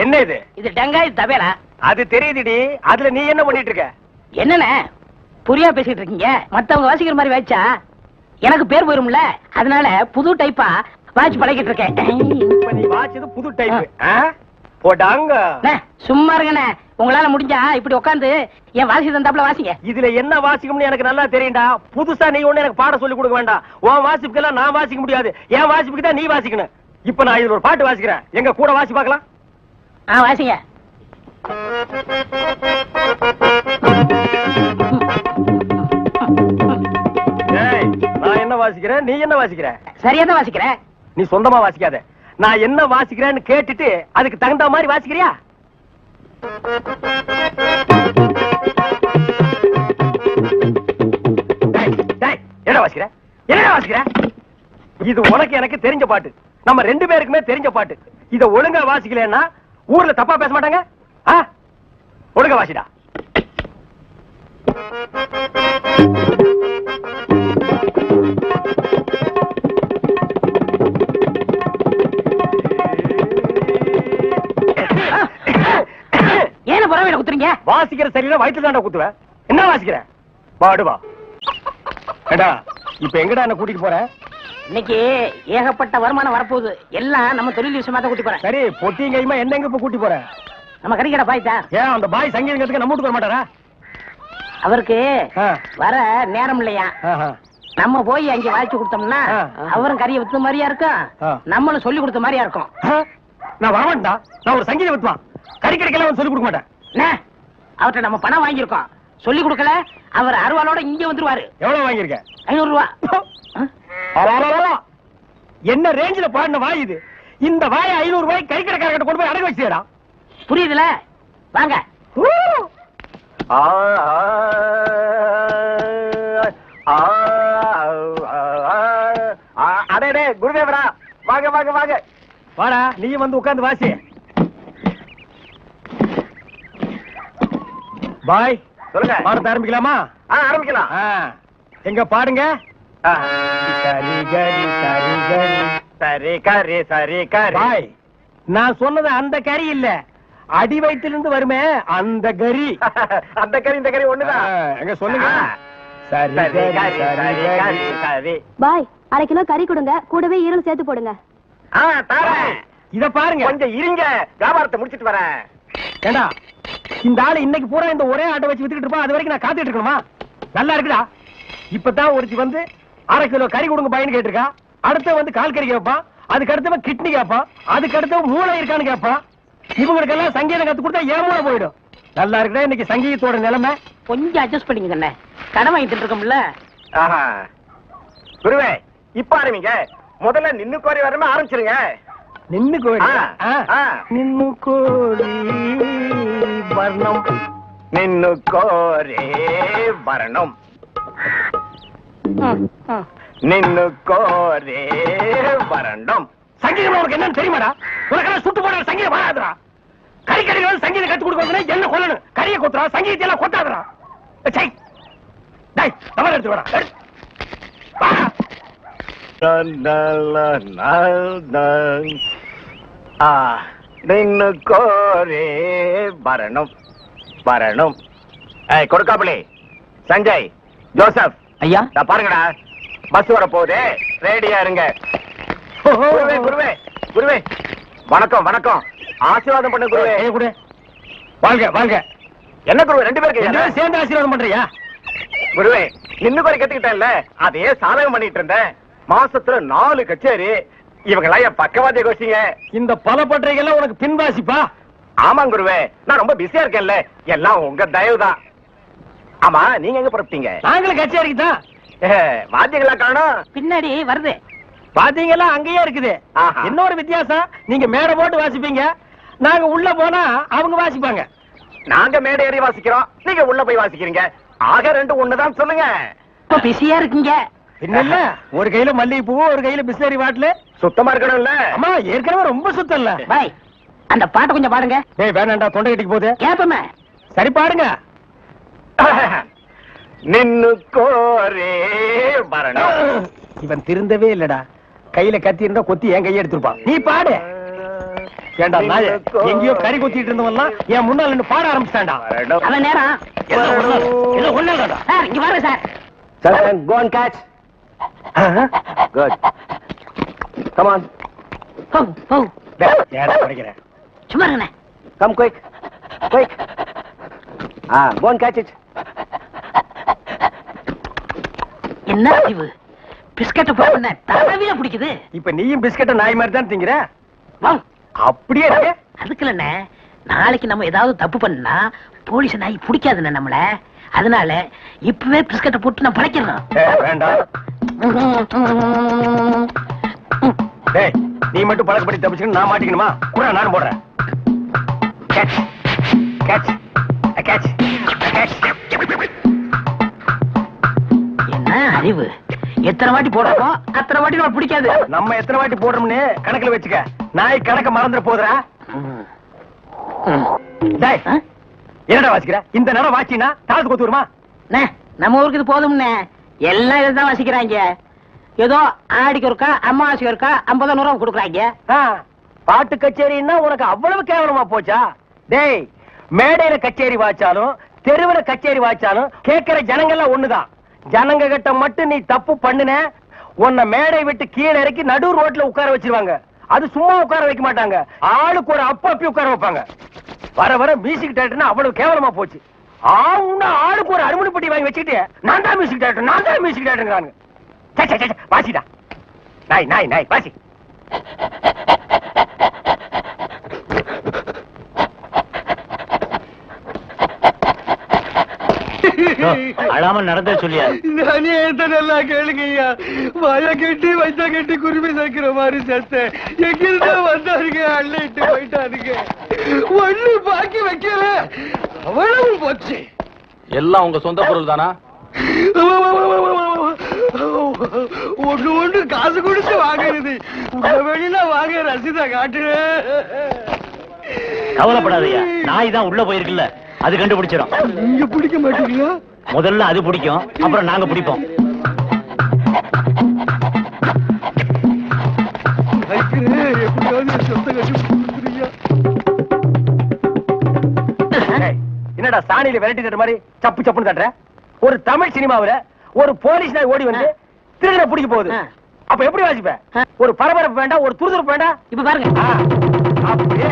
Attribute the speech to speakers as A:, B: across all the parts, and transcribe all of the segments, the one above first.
A: என்ன இது?
B: இது டங்காய் தபேலா.
A: அது தெரியுதுடி. அதுல நீ என்ன பண்ணிட்டு இருக்க?
B: என்னண்ணே புரியா பேசிட்டு இருக்கீங்க? மத்தவங்க வாசிக்கிற மாதிரி வாய்ச்சா எனக்கு பேர் போயிரும்ல, அதனால புது டைப்பா வாட்ச் பழகிட்டு இருக்கேன்.
A: இப்ப நீ வாட்சது புது டைப். போடாங்க.
B: சும்மா இருங்கண்ணே, உங்களால முடிஞ்சா இப்படி உட்காந்து என் வாசி தந்தாப்புல வாசிங்க.
A: இதுல என்ன வாசிக்கும்னு எனக்கு நல்லா தெரியும்டா. புதுசா நீ ஒண்ணு எனக்கு பாட சொல்லி கொடுக்க வேண்டாம். உன் வாசிப்புக்கெல்லாம் நான் வாசிக்க முடியாது. என் வாசிப்புக்கு தான் நீ வாசிக்கணும். இப்ப நான் இதுல ஒரு பாட்டு வாசிக்கிறேன். எங்க கூட வாசி பார்க்கலாம்.
B: வாசிங்க.
A: நான் என்ன வாசிக்கிறேன், நீ என்ன வாசிக்கிற?
B: சரியா தான் வாசிக்கிறேன்.
A: நீ சொந்தமா வாசிக்காத. நான் என்ன வாசிக்கிறேன்னு கேட்டுட்டு அதுக்கு தகுந்த மாதிரி வாசிக்கிறியா? என்ன வாசிக்கிற? என்ன வாசிக்கிற? இது உனக்கு எனக்கு தெரிஞ்ச பாட்டு. நம்ம ரெண்டு பேருக்குமே தெரிஞ்ச பாட்டு. இத ஒழுங்கா வாசிக்கலன்னா ஊர்ல தப்பா பேச மாட்டாங்க. ஒழுங்கா வாசிடா.
B: ஏன பரவாயில்ல குத்துறீங்க?
A: வாசிக்கிற சரியில்லை, வயிற்று தாண்டா குத்துவேன். என்ன வாசிக்கிற? பாடுவா. ஏடா இப்ப எங்கடா என்ன கூட்டிட்டு போற?
B: இன்னைக்கு ஏகப்பட்ட வருமானம் வரப்போகுது. எல்லாம் நம்ம தொழில் விஷயமா தான் கூட்டி போறேன்.
A: சரி, பொட்டியும் கையுமா என்ன எங்க இப்ப கூட்டி போற?
B: நம்ம கறிக்கடை பாய் தான்.
A: ஏன் அந்த பாய் சங்கீதத்துக்கு நம்ம வீட்டுக்கு வர மாட்டாரா?
B: அவருக்கு வர நேரம் இல்லையா. நம்ம போய் அங்க வாய்ச்சி கொடுத்தோம்னா அவரும் கறியை வித்த மாதிரியா இருக்கும், நம்மளும் சொல்லி கொடுத்த மாதிரியா இருக்கும்.
A: நான் வரமாட்டா. நான் ஒரு சங்கீத வித்துவான். கறிக்கடைக்கெல்லாம் சொல்லி கொடுக்க மாட்டேன்.
B: அவர்கிட்ட நம்ம பணம் வாங்கியிருக்கோம். சொல்லி கொடுக்கல அவர் அருவாளோட இங்க வந்துருவாரு.
A: எவ்வளவு வாங்கியிருக்க?
B: 500 ரூபா.
A: என்ன ரேஞ்சில பாடின வாய் இது? இந்த வாயை 500 ரூபாய் கறிக்கடைக்காரர்கிட்ட கொண்டு போய் அடகு வச்சுடா.
B: புரியுதுல? வாங்க.
A: அடே குருதேவரா, வாங்க வாங்க வாங்க. வாடா, நீ வந்து உட்கார்ந்து வாசி. பாய் சொல்லுங்க. பாடத்தை ஆரம்பிக்கலாமா? ஆரம்பிக்கலாம். எங்க பாடுங்க. சரி கரி சரி கரி சரி கரி சரி கரி. பாய், நான் சொன்னது அந்த கறி இல்ல, அடி வயிற்றிலிருந்து வருமே அந்த கறி. அந்த கறி இந்த கறி ஒண்ணுதான். எங்க சொல்லுங்க. சரி கரி சரி கரி சரி.
C: பாய், 1/2 கிலோ கறி கொடுங்க, கூடவே ஈரல் சேர்த்து போடுங்க.
A: இத பாருங்க. கொஞ்சம் இருங்க, வியாபாரத்தை முடிச்சிட்டு வரேன். ஏண்டா இந்த ஆளு இன்னைக்கு பூரா இந்த ஒரே ஆட்டை வச்சு வித்துக்கிட்டு இருப்பா. அது வரைக்கும் நான் காத்துட்டு இருக்கணுமா? நல்லா இருக்குடா. இப்பதான் ஒருத்தி வந்து 1/2 கிலோ கறி கொடுங்க பாயின்னு கேட்டிருக்கா. அடுத்த வந்து கால் கறி கேட்பான். அதுக்கு அடுத்தவன் கிட்னி கேட்பான். அதுக்கு அடுத்தவன் மூளை இருக்கான்னு கேட்பான். இவங்களுக்கெல்லாம் சங்கீதம் கத்து கொடுத்தா ஏன் மூளை போயிடும். நல்லா இருக்குடா இன்னைக்கு சங்கீதத்தோட நிலைமை.
B: கொஞ்சம் அட்ஜஸ்ட் பண்ணிக்கங்க. கடன் வாங்கிட்டு இருக்கோம்ல.
A: குருவே, இப்ப ஆரம்பிங்க. முதல்ல நின்னு கோரி வரமே ஆரம்பிச்சிருங்க. நின்னு கோரி நின்னு கோரி வர்ணம் நின்னு கோரே வர்ணம் நின்னு கோரே வர்ணம். சங்கீதம் உனக்கு என்னன்னு தெரியுமாடா? உனக்கெல்லாம் சுட்டு போட சங்கீதம் வராதுடா. கறிக்கடையில் சங்கீதம் கத்து கொடுக்க என்ன கொல்லணும்? கறியை கொத்துறா, சங்கீதத்தை எல்லாம் கொத்தாதுடா. தவறு எடுத்து வரா. நின்னு கோரே வரணும் வரணும். கொடுக்காமலே சஞ்சய், ஜோசப்
B: ஐயா
A: பாருங்கடா, பஸ் வர போகுது, ரெடியா இருங்க. குருவே குருவே குருவே, வணக்கம் வணக்கம். ஆசீர்வாதம் பண்ண குருவே. வாழ்க வாழ்க. என்ன குருவே, 2 பேருக்கு சேர்ந்து ஆசீர்வாதம் பண்றியா? குருவே, நின்னு கோரி கத்துக்கிட்டேன்ல, அதே சாதகம் பண்ணிட்டு இருந்தேன். மாசத்துல 4 கச்சேரி. இவங்கெல்லாம் என் பக்கவாதிய கோஷிங்க. இந்த பல பற்றைகள்லாம் உனக்கு பின்வாசிப்பா? ஆமாங்க குருவே, நான் ரொம்ப பிஸியா இருக்கேன்ல, எல்லாம் உங்க தயவுதான். ஆமா, நீங்க எங்க புறப்பட்டீங்க? நாங்களும் கச்சேரிக்கு தான். வாத்தியங்களா காணோம்?
B: பின்னாடி வருது.
A: வாத்தியங்களா அங்கேயே இருக்குது. இன்னொரு வித்தியாசம், நீங்க மேடை போட்டு வாசிப்பீங்க, நாங்க உள்ள போனா அவங்க வாசிப்பாங்க. நாங்க மேடை ஏறி வாசிக்கிறோம், நீங்க உள்ள போய் வாசிக்கிறீங்க. ஆக 2 ஒண்ணுதான் சொல்லுங்க.
B: பிஸியா இருக்கீங்க.
A: இல்ல, ஒரு கையில மல்லிகை பூ, ஒரு கையில பிஸ்லரி பாட்டில். சுத்தமா இருக்கணும்ல? ஆமா, ஏற்கனவே ரொம்ப சுத்தம் இல்ல.
B: பாய், அந்த பாட்டு கொஞ்சம் பாடுங்க.
A: வேணாண்டா, தொண்டை கட்டிக்கு போகுது.
B: கேப்பமே.
A: சரி பாடுங்க. நின்னு கோரே மரணம்.
D: இவன் திருந்தவே இல்லடா. கையில கத்தி இருந்தா கொத்தி என் கையை எடுத்துருப்பான். நீ பாடு. ஏண்டா நாய, எங்கேயோ கறி கொத்திட்டு இருந்தவன்லாம் என் முன்னால நின்னு பாட ஆரம்பிச்சிட்டான்டா.
B: அவன் நேரம் சார், இங்க பாருங்க sir.
D: Children, go and catch. Good. Come on. ஏடா படிக்கிறேன்.
B: சும்மா இருங்கண்ணே.
D: Come quick. Quick. Go and catch it.
B: என்ன அறிவு, பிஸ்கட்ட போன தடவில பிடிக்குது.
D: இப்ப நீயும் பிஸ்கட்ட நாய் மாதிரி தான் திங்கிற.
B: வா.
D: அப்படியே இருக்கு.
B: அதுக்குள்ள நாளைக்கு நம்ம ஏதாவது தப்பு பண்ணா போலீஸ் நாய் பிடிக்காதுண்ணே நம்மள. அதனால இப்பவே பிஸ்கட்ட போட்டு நான் பழைக்கிறேன்.
D: வேண்டாம். டேய், நீ மட்டும் பழக்கப்படி தப்பிச்சுன்னு நான் மாட்டிக்கணுமா? கூட நானும் போடுறேன். Catch. Catch. Catch. Catch.
B: என்ன அறிவு, எத்தனை வாட்டி போடுறோம் அத்தனை வாட்டி நம்ம பிடிக்காது.
D: நம்ம எத்தனை வாட்டி போடுறோம்னு கணக்குல வச்சுக்க. நாய் கணக்க மறந்துட போதுறா. டேய், என்னடா வாசிக்கிற? இந்த நேரம் வாச்சினா தாளத்து கொத்து வருமா?
B: நம்ம ஊருக்கு இது போதும்னே. எல்லாம் இதுதான் வாசிக்கிறாங்க. ஏதோ ஆடிக்கு இருக்கா அம்மாவாசைக்கு இருக்கா 50 ரூபா கொடுக்குறாங்க.
D: பாட்டு கச்சேரின்னா உனக்கு அவ்வளவு கேவலமா போச்சா? டேய், மேடையில கச்சேரி வாச்சாலும் தெருவுல கச்சேரி வாச்சாலும் கேட்கிற ஜனங்கள்லாம் ஒண்ணுதான். ஜனங்க கிட்ட மட்டும் நீ தப்பு பண்ணுன, உன்னை மேடை விட்டு கீழே இறக்கி நடு ரோட்ல உட்கார வச்சிருவாங்க. அது சும்மா உட்கார வைக்க மாட்டாங்க, ஆளுக்கு ஒரு அப்பி உட்கார வைப்பாங்க. வர வர மியூசிக் டைரக்டர்னா அவ்வளவு கேவலமா போச்சு. ஆளுக்கு ஒரு அருமணி பெட்டி வாங்கி வச்சுக்கிட்டு நான் தான் மியூசிக் டைரக்டர், நான் தான் மியூசிக் டைரக்டர். வாசிடா நாய் நாய் நாய் வாசி.
A: அழாம நடந்தே சொல்லியா?
E: நானே நல்லா கேளுங்கய்யா. வாயா கட்டி வைத்தா கட்டி குருவி சேர்க்கிற மாதிரி சேர்த்தேன். எங்கிருந்தா வந்தாருங்க, அள்ளிட்டு போயிட்டாருங்க. ஒண்ணு பாக்கி வைக்கல, அவ்வளவு போச்சு.
A: எல்லாம் உங்க சொந்த பொருள் தானா?
E: ஒண்ணு ஒண்ணு காசு கொடுத்து வாங்குறது. வெளியில வாங்க ரசீதை காட்டு.
A: கவலைப்படாதயா, நாய் தான் உள்ள போயிருக்குல்ல, அது கண்டுபிடிச்சிடும்.
E: நீங்க பிடிக்க மாட்டீங்களா?
A: முதல்ல அது பிடிக்கும், அப்புறம் நாங்க பிடிப்போம்.
E: எப்படியாவது சொந்த கட்டி கொடுக்குறீங்க.
D: என்னடா சாணியில விரட்டி தட்டுற மாதிரி சப்பு சப்புன்னு தட்டுற? ஒரு தமிழ் சினிமாவுல ஒரு போலீஸ் நாய் ஓடி வந்து திருடனை பிடிக்க போகுது. அப்ப எப்படி வாசிப்ப? ஒரு பரபரப்பு வேண்டாம், ஒரு துருதுருப்பு வேண்டாம்.
B: இப்ப பாருங்க.
D: அப்படியே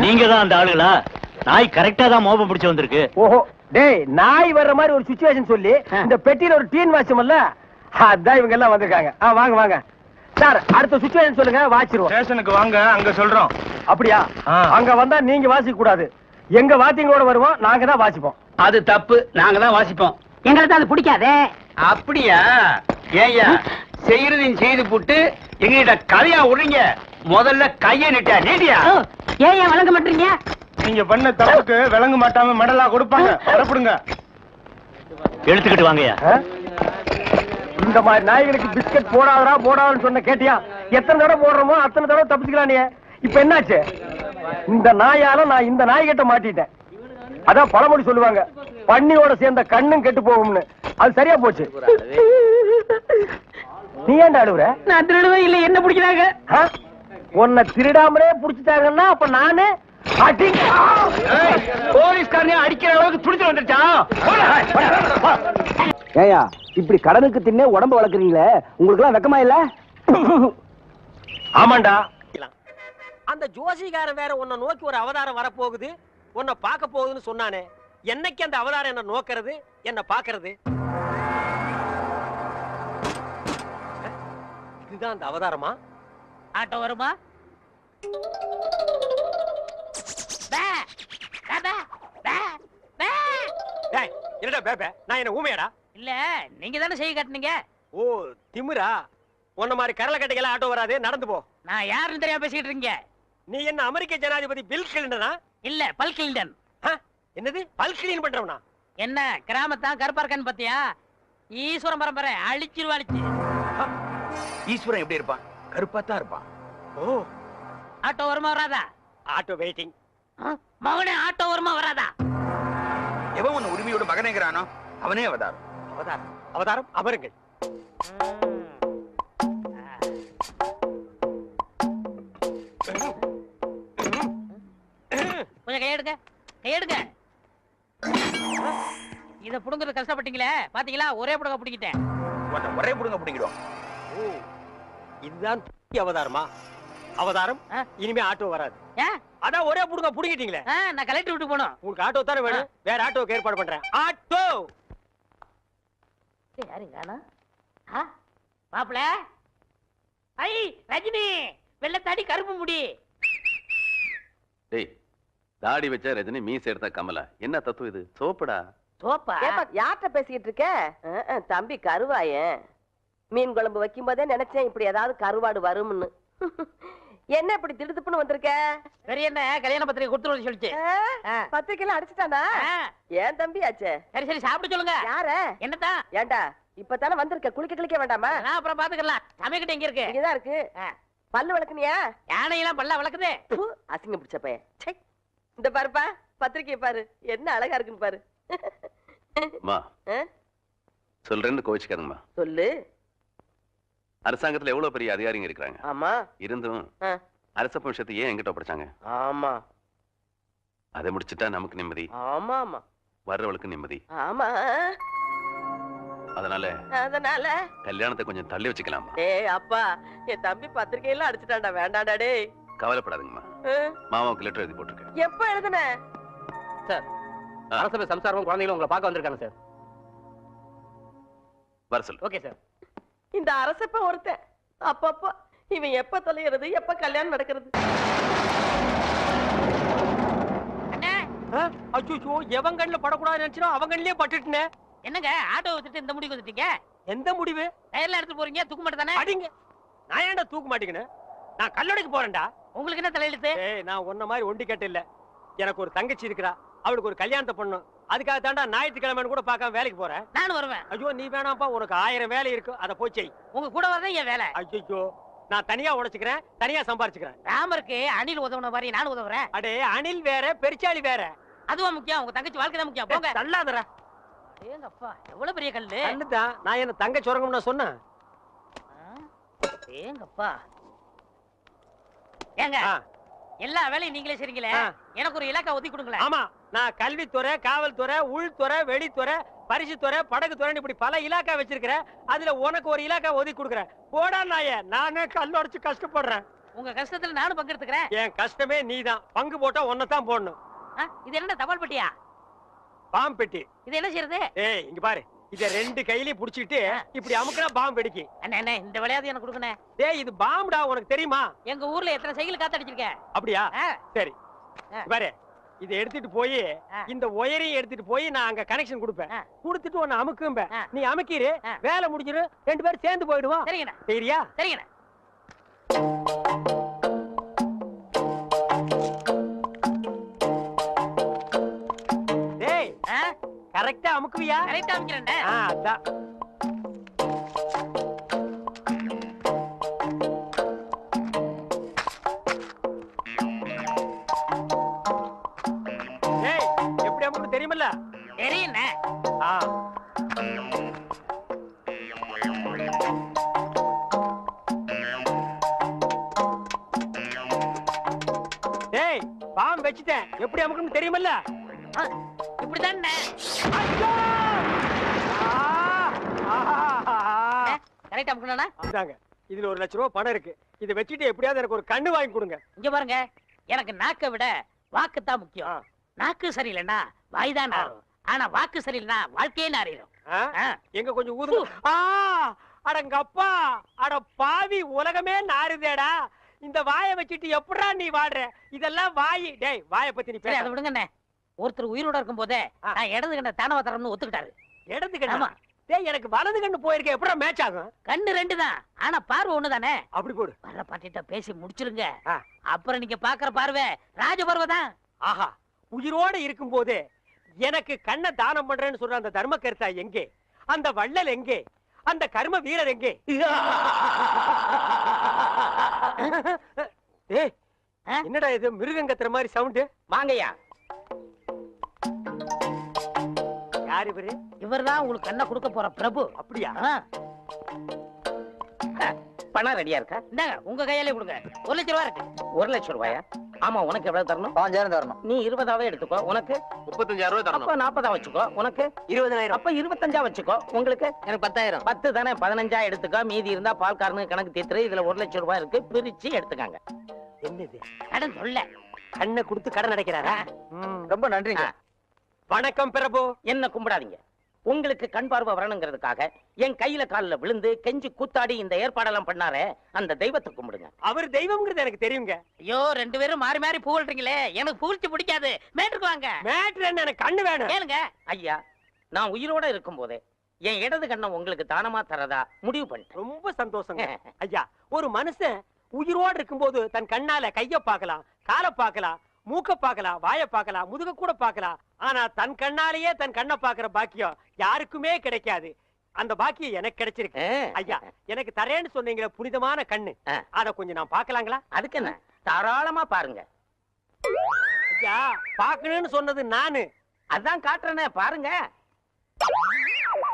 A: நீங்க தான் அந்த ஆளுகளா? நாய் கரெக்டா தான் மோப்பம் பிடிச்சு வந்திருக்கு.
D: ஓஹோ, டேய், நாய் வர்ற மாதிரி ஒரு சிச்சுவேஷன் சொல்லி இந்த பெட்டியில ஒரு டீன் வாசியமல்ல, அதான் இவங்க எல்லாம் வந்திருக்காங்க. வாங்க வாங்க சார், அடுத்த சிச்சுவேஷன் சொல்லுங்க, வாசிடுவோம்.
E: ஸ்டேஷனுக்கு வாங்க, அங்க சொல்றோம்.
D: அப்படியா? அங்க வந்தா நீங்க வாசிக்க கூடாது, எங்க வாத்தியங்களோட வருவோம், நாங்க தான் வாசிப்போம்.
F: அது தப்பு, நாங்க தான் வாசிப்போம்.
B: எங்களுக்கு அது பிடிக்காதே.
F: அப்படியா? ஏய்யா, செய்யறதையும் செய்து போட்டு எங்ககிட்ட கதையா விடுறீங்க. முதல்ல கைய நீட்டியா?
B: ஏன் வழங்க மாட்டீங்க?
E: நீங்க பண்ண தப்புக்கு விளங்க மாட்டாம மெடலா கொடுப்பாங்க. வரப்படுங்க.
A: எடுத்துக்கிட்டு வாங்கயா.
D: இந்த மாதிரி நாய்களுக்கு பிஸ்கட் போடாதரா போடாதுன்னு சொன்ன கேட்டியா? எத்தனை தடவை போடுறோமோ அத்தனை தடவை தப்பிச்சுக்கலாம். நீ இப்ப என்னாச்சு? இந்த நாயால நான் இந்த நாய் கிட்ட மாட்டிட்டேன். அதான் பழமொழி சொல்லுவாங்க, பன்னியோட சேர்ந்த கண்ணும் கெட்டு போகும்னு. அது சரியா போச்சு. நீ ஏன்டா அழுவுற?
B: நான் திருடுவே இல்ல, என்ன பிடிக்கிறாங்க?
D: உன்னை திருடாமலே புடிச்சிட்டாங்கன்னா அப்ப நானு
F: போலீஸ்காரனே அடிக்கிற அளவுக்கு துடிச்சு வந்துருச்சா?
D: ஏயா, இப்படி கடனுக்கு தின்னே உடம்பு வளர்க்குறீங்களே, உங்களுக்கு எல்லாம் வெக்கமா இல்ல? ஆமாண்டா.
G: அந்த ஜோசிகாரன் வேற உன்னை நோக்கி ஒரு அவதாரம் வரப்போகுது, உன்னை பார்க்க போகுதுன்னு சொன்னானே. என்னைக்கு அந்த அவதாரம் என்ன நோக்கிறது, என்ன பாக்குறது? இதுதான் அந்த அவதாரமா?
B: ஆட்டோ வருமா? பே, பே, பே, பே, பே.
G: டேய், என்னடா பேபே? நான் என்ன ஊமையாடா?
B: இல்ல நீங்க தானே செய்ய காட்டுனீங்க.
G: ஓ, திமிரா? உன்ன மாதிரி கரல கட்டைக்கெல்லாம் ஆட்டோ வராது, நடந்து போ.
B: நான் யாருன்னு தெரியாம பேசிட்டு இருக்கீங்க.
G: நீ என்ன அமெரிக்க ஜனாதிபதி பில் கிளின்டனா?
B: இல்ல பல் கிளின்டன்.
G: என்னது பல் கிளீன் பண்றவனா?
B: என்ன கிராமத்தான் கருப்பா இருக்கான்னு பாத்தியா? ஈஸ்வரன் பரம்பரை அழிச்சிருவா அழிச்சு.
F: ஈஸ்வரன் எப்படி இருப்பான்? கருப்பாத்தான் இருப்பான்.
G: ஓ,
B: ஆட்டோ வருமா வராதா?
G: Auto waiting.
B: மகனே ஆட்டோ வருமா வராதா?
F: எவன் உன்னை உரிமையோட மகனேங்கிறானோ அவனே அவதாரம்.
G: அவதாரம், அவதாரம், அமருங்கள்.
B: கொஞ்சம் கையெடுங்க, கையெடுங்க. இத புடுங்குறது கஷ்டப்பட்டீங்களே, பாத்தீங்களா? ஒரே புடுங்க புடிக்கிட்டேன்.
F: உன்னை ஒரே புடுங்க பிடிங்கிடும்.
G: ஓ, இதுதான் அவதாரமா? அவதாரம், இனிமே ஆட்டோ வராது.
B: ஏன்?
G: அதான் ஒரே புடுங்க புடிங்கிட்டீங்களே.
B: நான் கலெக்டர் விட்டு போனோம்.
G: உங்களுக்கு ஆட்டோ தானே வேணும்? வேற ஆட்டோக்கு ஏற்பாடு பண்றேன். ஆட்டோ
B: யாருங்க? மாப்பிள, ஐ ரஜினி, வெள்ளத்தாடி கருப்பு முடி.
H: டேய், தாடி வச்சா ரஜினி, மீசை எடுத்தா கமலா. என்ன தத்துவம் இது? சோப்புடா.
B: சோப்பா?
I: யார்கிட்ட பேசிக்கிட்டு இருக்க? தம்பி கருவாயன். மீன் குழம்பு வைக்கும் போதே நினைச்சேன் இப்படி ஏதாவது கருவாடு வரும்னு. என்ன இப்படி திடுத்துப்புன்னு வந்திருக்க?
B: சரி, என்ன கல்யாண பத்திரிகை கொடுத்துருவோம் சொல்லிச்சு.
I: பத்திரிக்கைலாம் அடிச்சுட்டானா? ஏன் தம்பி ஆச்சே?
B: சரி சரி, சாப்பிட சொல்லுங்க.
I: யார?
B: என்னதான்?
I: ஏண்டா இப்பதானே வந்திருக்க, குளிக்க வேண்டாமா?
B: நான் அப்புறம் பாத்துக்கலாம். சமைக்கிட்ட எங்க இருக்கு?
I: இங்கதான் இருக்கு. பல்லு விளக்குனியா?
B: யானையெல்லாம் பல்ல வளர்க்குது.
I: அசிங்கம் பிடிச்ச பையன். இந்த பாருப்பா, பத்திரிக்கையை பாரு, என்ன அழகா இருக்குன்னு பாரு.
H: மா, சொல்றேன்னு கோவிச்சுக்காதுங்கம்மா.
I: சொல்லு.
H: அரசாங்கத்துல எவ்வளவு பெரிய அதிகாரிங்க இருக்கிறாங்க.
I: ஆமா.
H: இருந்தும் அரச விஷயத்தை ஏன் என்கிட்ட ஒப்படைச்சாங்க?
I: ஆமா.
H: அதை முடிச்சுட்டா நமக்கு நிம்மதி,
I: ஆமா ஆமா,
H: வர்றவளுக்கு நிம்மதி.
I: ஆமா.
H: அதனால கல்யாணத்தை கொஞ்சம் தள்ளி வச்சுக்கலாமா?
I: ஏய் அப்பா, என் தம்பி பத்திரிக்கையெல்லாம் அடிச்சுட்டான்டா, வேண்டாண்டா டேய்.
H: கவலைப்படாதுங்கம்மா, மாமாவுக்கு லெட்டர் எழுதி போட்டிருக்கேன்.
I: எப்ப எழுதுன?
D: சார், அரசபை சம்சாரமும் குழந்தைகளும் உங்களை பார்க்க வந்திருக்காங்க சார்.
H: வர சொல்லு.
D: Okay sir.
I: இந்த அரசப்ப ஒருத்தன் அப்பப்பா இவன் எப்ப தொலைகிறது, எப்ப கல்யாணம் நடக்கிறது?
G: அச்சோ, எவன் கண்ணுல படக்கூடாது நினைச்சோ அவன் கண்ணிலே பட்டுட்டே.
B: என்னங்க ஆட்டோ விட்டுட்டு இந்த முடிவு வந்துட்டீங்க?
G: எந்த முடிவு?
B: டயர்ல எடுத்து போறீங்க, தூக்க மாட்டே தானே?
G: அடிங்க. நான் ஏன்டா தூக்க மாட்டேங்கன்னு? நான் கல்லடைக்கு போறேன்டா.
B: உங்களுக்கு என்ன தலையெழுத்து?
G: ஏய், நான் உன்ன மாதிரி ஒண்டி கேட்ட இல்ல. எனக்கு ஒரு தங்கச்சி இருக்கா, அவளுக்கு ஒரு கல்யாணத்தை பண்ணணும். அதுக்காக தாண்டா ஞாயிற்றுக்கிழமைன்னு கூட பார்க்காம வேலைக்கு போறேன்.
B: நானும் வருவேன்.
G: ஐயோ, நீ வேணாம்ப்பா, உனக்கு 1000 வேலை இருக்கு, அதை போய் செய்.
B: உங்க கூட வரதான் என் வேலை.
G: ஐயோ, நான் தனியா உழைச்சுக்கிறேன், தனியா சம்பாரிச்சுக்கிறேன்.
B: ராமருக்கு அணில் உதவுன மாதிரி நானும் உதவுறேன்.
G: அடே, அணில் வேற, பெருச்சாளி வேற.
B: அதுவா முக்கியம்? உங்க தங்கச்சி வாழ்க்கை தான் முக்கியம். போங்க.
G: தள்ளாதடா.
B: ஏங்க அப்பா, எவ்வளவு பெரிய கல்லு.
G: கல்லுதான். நான் என்ன தங்க சுரங்கம்னு சொன்னேன்?
B: ஏங்கப்பா. ஏங்க, எல்லா வேலையும் நீங்களே செய்றீங்களே, எனக்கு ஒரு இலாக்கா ஒதுக்கி கொடுங்களேன்.
G: ஆமா, நான் கல்வித்துறை, காவல்துறை, உள்துறை, வெளித்துறை, பரிசுத்துறை, படகுத்துறை, இப்படி பல இலாக்கா வச்சிருக்கிறேன். அதுல உனக்கு ஒரு இலாக்கா ஒதுக்கி கொடுக்குறேன். போடா நாயே, நானே கல்லடிச்சு கஷ்டப்படுறேன்.
B: உங்க கஷ்டத்துல நானும் பங்கெடுத்துக்கிறேன்.
G: என் கஷ்டமே நீதான். பங்கு போட்டா ஒன்னதான் போடணும்.
B: இது என்ன தபால் பெட்டியா?
G: பாம்பு பெட்டி.
B: இது என்ன செய்யறது?
G: ஏய், இங்க பாரு, இத 2 கையிலயும் புடிச்சிட்டு இப்படி அமுக்குனா பாம்பு வெடிக்கும்.
B: அண்ணே, இந்த விளையாட்டு எனக்கு கொடுக்கணே.
G: டேய், இது பாம்புடா, உனக்கு தெரியுமா?
B: எங்க ஊர்ல எத்தனை சைக்கிள் காத்தடிச்சிருக்கேன்.
G: அப்படியா? சரி, பாரு, இதை எடுத்துட்டு போய் இந்த ஒயரையும் எடுத்துட்டு போய் நான் அங்க கனெக்ஷன் கொடுப்பேன். கொடுத்துட்டு உன்னை அமுக்கும்ப. நீ அமுக்கிரு, வேலை முடிஞ்சிரு, 2 பேரும் சேர்ந்து போயிடுவோம்.
B: சரிங்கண்ணா.
G: சரியா?
B: சரிங்கண்ணா.
G: டேய், கரெக்டா அமுக்குவியா?
B: கரெக்டா அமுக்கிறேன்.
G: அதான். டேய், எப்படி அமுக்கு தெரியுமில்ல?
B: தெரியுண்ணே.
G: டேய், பாம்பு வச்சிட்டேன், எப்படி அமுக்குன்னு தெரியுமில்ல?
B: இப்படிதானே. கரெக்டா அமுக்கணும்னா?
G: இந்தாங்க, இதுல 1 லட்சம் ரூபாய் பணம் இருக்கு. இதை வச்சுட்டு எப்படியாவது எனக்கு ஒரு கண்ணு வாங்கி கொடுங்க.
B: இங்க பாருங்க, எனக்கு நாக்கை விட வாக்கு தான் முக்கியம். நாக்கு சரியில்லைன்னா வாய்தான் நாரும், ஆனா வாக்கு சரியில்லைன்னா வாழ்க்கையே நாரிடும்.
G: எங்க கொஞ்சம் ஊதுங்க. அடங்கப்பா, அட பாவி, உலகமே நாறுதேடா. இந்த வாயை வச்சுட்டு எப்படா நீ வாடுற? இதெல்லாம் வாயி. டேய், வாயை பத்தி நீ பேச.
B: அதை விடுங்கண்ணே. ஒருத்தர் உயிரோட இருக்கும் போதே நான் இடது கண்ண தானவ தரம்னு ஒத்துக்கிட்டாரு.
G: இடது கண்ணா? டேய், எனக்கு வலது கண்ணு போயிருக்க, எப்படா மேட்ச் ஆகும்?
B: கண்ணு 2 தான், ஆனா பார்வை ஒண்ணுதானே.
G: அப்படி போடு.
B: வர்ற பாட்டிட்ட பேசி முடிச்சிருங்க. அப்புறம் நீங்க பாக்குற பார்வை ராஜபர்வை தான்.
G: ஆஹா, உயிரோட இருக்கும் போது எனக்கு கண்ணை தானம் பண்றேன்னு சொல்ற அந்த தர்ம கர்த்தா எங்கே? அந்த வள்ளல் எங்கே? அந்த கர்ம வீரர் எங்கே? ஏய், என்னடா இது மிருகங்கத்துற மாதிரி சவுண்ட்?
B: வாங்கய்யா.
G: யார் இவரு?
B: இவர்தான் உங்களுக்கு கண்ணை கொடுக்க போற பிரபு.
G: அப்படியா?
B: பணம் ரெடியா இருக்கா? இந்தாங்க, உங்க கையாலே கொடுங்க. 1 லட்சம் ரூபாய் இருக்கு. 1 லட்சம் ரூபாயா? ஆமா, உனக்கு எவ்வளவு தரணும்? 5000 தரணும். நீ 20ஆவே எடுத்துக்கோ. உனக்கு
H: 35000 ரூபாய் தரணும்.
B: அப்ப 40 வச்சுக்கோ. உனக்கு
G: 20000.
B: அப்ப 25 வச்சுக்கோ. உங்களுக்கு எனக்கு 10000. 10 தானே, 15 எடுத்துக்கோ. மீதி இருந்தா பால்காரனுக்கு கணக்கு தீர்த்து. இதுல 1 லட்சம் ரூபாய் இருக்கு, பிரிச்சு எடுத்துக்காங்க.
G: என்னது
B: கடன் சொல்ல?
G: கண்ணை கொடுத்து கடன் அடைக்கிறாரா?
B: ரொம்ப நன்றிங்க.
G: வணக்கம் பிரபு.
B: என்ன கும்பிடாதீங்க. உங்களுக்கு கண் பார்வை வரணுங்கிறதுக்காக என் கையில காலில் விழுந்து கெஞ்சி கூத்தாடி இந்த ஏற்பாடெல்லாம் பண்ணாரே, அந்த தெய்வத்தை கும்பிடுங்க.
G: அவர் தெய்வம்ங்கிறது எனக்கு தெரியுங்க.
B: ஐயோ, 2 பேரும் மாறி மாறி புகழ்றீங்களே, எனக்கு புகழ்ச்சி பிடிக்காது. மேட்டுக்கு வாங்க.
G: மேட்ரு என்ன? எனக்கு கண்ணு வேணும்.
B: கேளுங்க ஐயா, நான் உயிரோட இருக்கும் போதே என் இடது கண்ணை உங்களுக்கு தானமா தரதா முடிவு பண்ணிட்டேன்.
G: ரொம்ப சந்தோஷங்க ஐயா. ஒரு மனுஷன் உயிரோடு இருக்கும்போது தன் கண்ணால கைய பார்க்கலாம், காலை பார்க்கலாம், மூக்க பார்க்கலாம், வாய பார்க்கலாம், முதுக கூட பார்க்கலாம். ஆனா தன் கண்ணாலேயே தன் கண்ணை பார்க்கிற பாக்கியம் யாருக்குமே கிடைக்காது. அந்த பாக்கியம் எனக்கு கிடைச்சிருக்கு ஐயா. எனக்கு தரேன்னு சொன்னீங்களே புனிதமான கண்ணு, அத கொஞ்சம் நான் பார்க்கலாங்களா?
B: அதுக்கு என்ன, தாராளமா பாருங்க
G: ஐயா. பார்க்கணும்னு சொன்னது நானு,
B: அதான் காட்டுறேனே, பாருங்க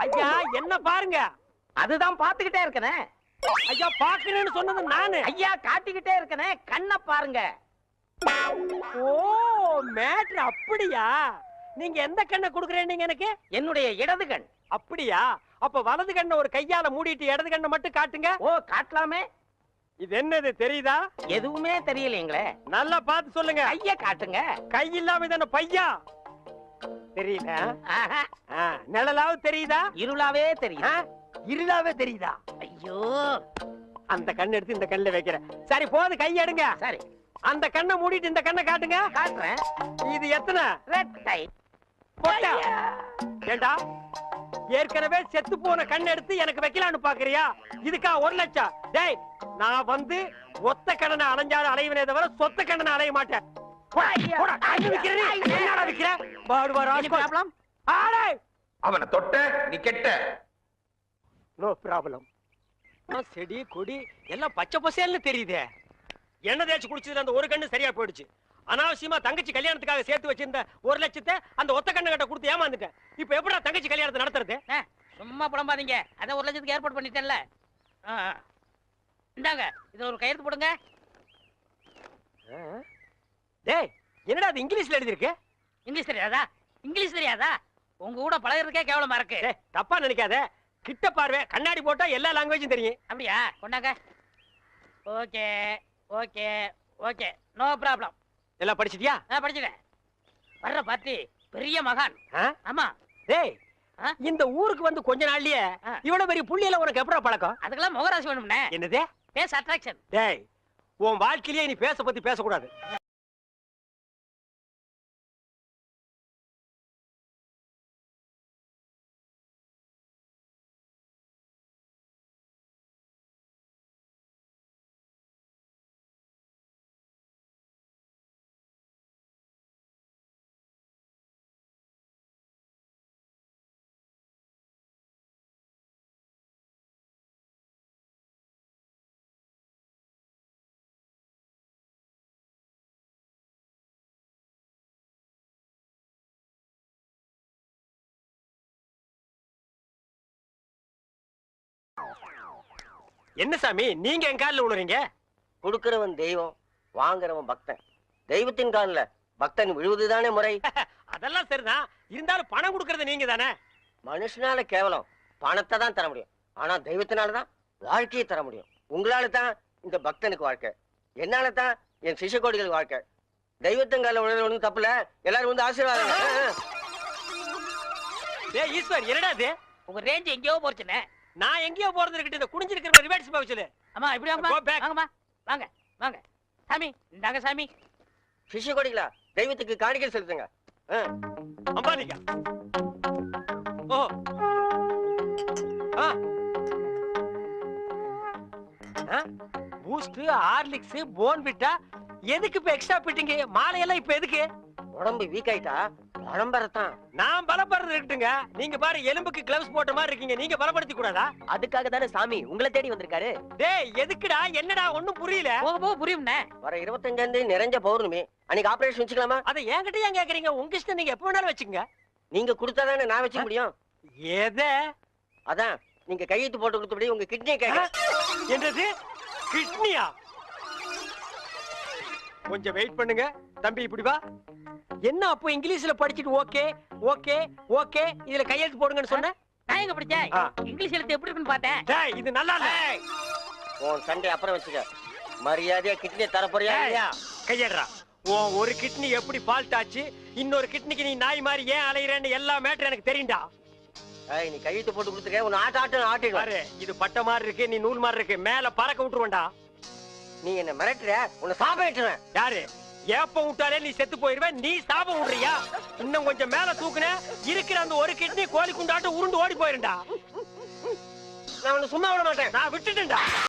G: ஐயா. என்ன பாருங்க?
B: அதுதான் பாத்துக்கிட்டே இருக்கனே
G: ஐயா. பார்க்கணும்னு சொன்னது நானு
B: ஐயா, காட்டிக்கிட்டே இருக்கனே, கண்ணை பாருங்க.
G: ஓ, மேட்ரு அப்படியா? நீங்க எந்த கண்ணை கொடுக்குறேன் எனக்கு?
B: என்னுடைய இடது கண்.
G: அப்படியா? அப்ப வலது கண்ணை ஒரு கையால மூடிட்டு இடது கண்ணை மட்டும் காட்டுங்க.
B: ஓ, காட்டலாமே.
G: இது என்னது தெரியுதா?
B: எதுவுமே தெரியலீங்களே.
G: நல்லா பார்த்து சொல்லுங்க.
B: கைய காட்டுங்க.
G: கை இல்லாம தான பையா? தெரியல. நிழலாவது தெரியுதா?
B: இருளாவே தெரியுதா?
G: இருளாவே தெரியுதா?
B: ஐயோ,
G: அந்த கண்ணை எடுத்து இந்த கண்ணுல வைக்கிறேன். சரி, போது, கை எடுங்க.
B: சரி,
G: அந்த கண்ணை மூடிட்டு இந்த கண்ணை காட்டுங்க.
B: காட்டுறேன்.
G: இது எத்தனை?
B: ரெட்டை.
G: போட்டா? ஏண்டா, ஏற்கனவே செத்து போன கண்ணை எடுத்து எனக்கு வைக்கலான்னு பாக்குறியா? இதுக்கா 1 லட்சம்? டேய், நான் வந்து ஒத்த கண்ணனை அலைஞ்சாலும் அலைவனே தவிர சொத்த கண்ணனை அலைய மாட்டேன்.
F: அவனை தொட்ட நீ கெட்ட.
G: No problem. செடி கொடி எல்லாம் பச்சை பசேல்னு தெரியுதே. எண்ணெய் தேய்ச்சி குடிச்சதுல அந்த ஒரு கண்ணு சரியா போயிடுச்சு. அனாவசியமா தங்கச்சி கல்யாணத்துக்காக சேர்த்து வச்சிருந்த 1 லட்சத்தை அந்த ஒத்த கண்ணு கிட்ட கொடுத்து ஏமாந்துட்டேன். இப்ப எப்படா தங்கச்சி கல்யாணத்தை நடத்துறது?
B: சும்மா புலம்பாதீங்க. அதான் 1 லட்சத்துக்கு ஏற்பாடு பண்ணிட்டேன்ல. இந்தாங்க, இதுல ஒரு கையெழுத்து போடுங்க.
G: டேய், என்னடா அது இங்கிலீஷ்ல எழுதி இருக்கு?
B: இங்கிலீஷ் தெரியாதா? இங்கிலீஷ் தெரியாதா? உங்க கூட பழகிறதுக்கே கேவலமா இருக்கு.
G: தப்பா நினைக்காத. கிட்ட பார்வை, கண்ணாடி போட்டா எல்லா லாங்குவேஜும் தெரியும்.
B: அப்படியா? கொண்டாங்க. Okay okay okay, no problem.
G: எல்லாம் படிச்சிட்டியா?
B: படிச்சிட்டேன். வர்ற பார்ட்டி பெரிய மகான். ஆமா.
G: டேய், இந்த ஊருக்கு வந்து கொஞ்ச நாள்லயே இவ்வளவு பெரிய புள்ளியில உனக்கு எப்படா பழக்கம்?
B: அதுக்கெல்லாம் முகராசி வேணும்னே.
G: என்னது?
B: Face attraction.
G: டேய், உன் வாழ்க்கையிலேயே நீ பேச பத்தி பேசக்கூடாது. என்ன சாமி, நீங்க என் காலில் விழுறீங்க?
D: கொடுக்கிறவன் தெய்வம், வாங்குறவன் பக்தன். தெய்வத்தின் காலில் பக்தன் விழுவதுதானே முறை.
G: அதெல்லாம் சரிதான். இருந்தாலும் பணம் கொடுக்கறது நீங்க தானே.
D: மனுஷனால கேவலம் பணத்தை தான் தர முடியும். ஆனா தெய்வத்தினாலதான் வாழ்க்கையை தர முடியும். உங்களால தான் இந்த பக்தனுக்கு வாழ்க்கை, என்னால தான் என் சிஷ்ய கோடிகளுக்கு வாழ்க்கை. தெய்வத்தின் காலில் விழுறது ஒண்ணும் தப்புல. எல்லாரும் வந்து ஆசீர்வாதம்.
G: ஈஸ்வர், என்னடா இது?
B: உங்க ரேஞ்ச் எங்கேயோ போச்சுனே.
G: நான் எங்கேயோ போறது இருக்கட்டும், இந்த குனிஞ்சிருக்கிற ரிவர்ஸ் போக சொல்லு.
B: அம்மா இப்படி
G: Go back.
B: வாங்கம்மா, வாங்க வாங்க. சாமி இந்தாங்க சாமி.
D: சிஷ்ய கொடிகளா, தெய்வத்துக்கு காணிக்கை செலுத்துங்க.
G: அம்பானிக்கா. ஓ பூஸ்ட், ஹார்லிக்ஸ், போன்விட்டா எதுக்கு இப்ப எக்ஸ்ட்ரா பிட்டிங்க? மாலையெல்லாம் இப்ப எதுக்கு?
D: உடம்பு வீக் ஆயிட்டா உடம்பரத்தான்.
G: நான் பலப்படுறது இருக்கட்டுங்க. நீங்க பாரு எலும்புக்கு கிளவுஸ் போட்ட மாதிரி இருக்கீங்க. நீங்க பலப்படுத்தி கூடாதா?
D: அதுக்காக தானே சாமி உங்களை தேடி வந்திருக்காரு.
G: டேய் எதுக்குடா? என்னடா ஒண்ணும் புரியல.
B: போக போக புரியும்ண்ணே.
D: வர 25ஆம் தேதி நிறைஞ்ச பௌர்ணமி, அன்னைக்கு ஆபரேஷன் வச்சுக்கலாமா?
G: அத என்கிட்ட ஏன் கேக்குறீங்க? உங்க இஷ்டம், நீங்க எப்ப வேணாலும் வச்சுக்கங்க.
D: நீங்க கொடுத்தாதானே நான் வச்சுக்க முடியும்.
G: எதை?
D: அதான் நீங்க கையெழுத்து போட்டு கொடுத்தபடி உங்க கிட்னியை கேட்க.
G: என்னது கிட்னியா? கொஞ்சம் வெயிட் பண்ணுங்க தம்பி, இப்படி வா. என்ன அப்போ இங்கிலீஷ்ல படிச்சிட்டு ஓகே ஓகே ஓகே இதுல கையெழுத்து போடுங்கன்னு சொன்ன?
B: நான் எங்க படிச்சேன்?
G: ஆ.
B: இங்கிலீஷ் எழுத்து எப்படி இருக்குன்னு பார்த்தேன்.
G: டேய் இது நல்லா இல்ல.
D: உன் சண்டை அப்புறம் வச்சுக்க. மரியாதையா கிட்னியை தர போறியா இல்லையா?
G: கையேடுறா. உன் ஒரு கிட்னி எப்படி ஃபால்ட் ஆச்சு, இன்னொரு கிட்னிக்கு நீ நாய் மாதிரி ஏன் அலையறேன்னு எல்லா மேட்டர் எனக்கு தெரியும்டா.
D: ஏய், நீ கையெழுத்து போட்டு கொடுத்துருக்க, உன்னை ஆட்டிடுவேன்.
G: பாரு இது பட்ட மாதிரி இருக்கு, நீ நூல் மாதிரி இருக்கு, மேல பறக்க விட்டுருவேன்டா.
D: நீ என்ன மிரட்டுற, உன்னை சாப்பிட்டுருவேன்.
G: யாரு? ஏப்ப விட்டாலே நீ செத்து போயிருவேன். நீ சாபம் விடுறியா? இன்னும் கொஞ்சம் மேல தூக்குன இருக்கிற அந்த ஒரு கிட்னி கோழி குண்டாட்டு உருண்டு ஓடி போயிருண்டா.
D: நான் உன்னை சும்மா விட மாட்டேன்.
G: நான் விட்டுட்டேன்டா.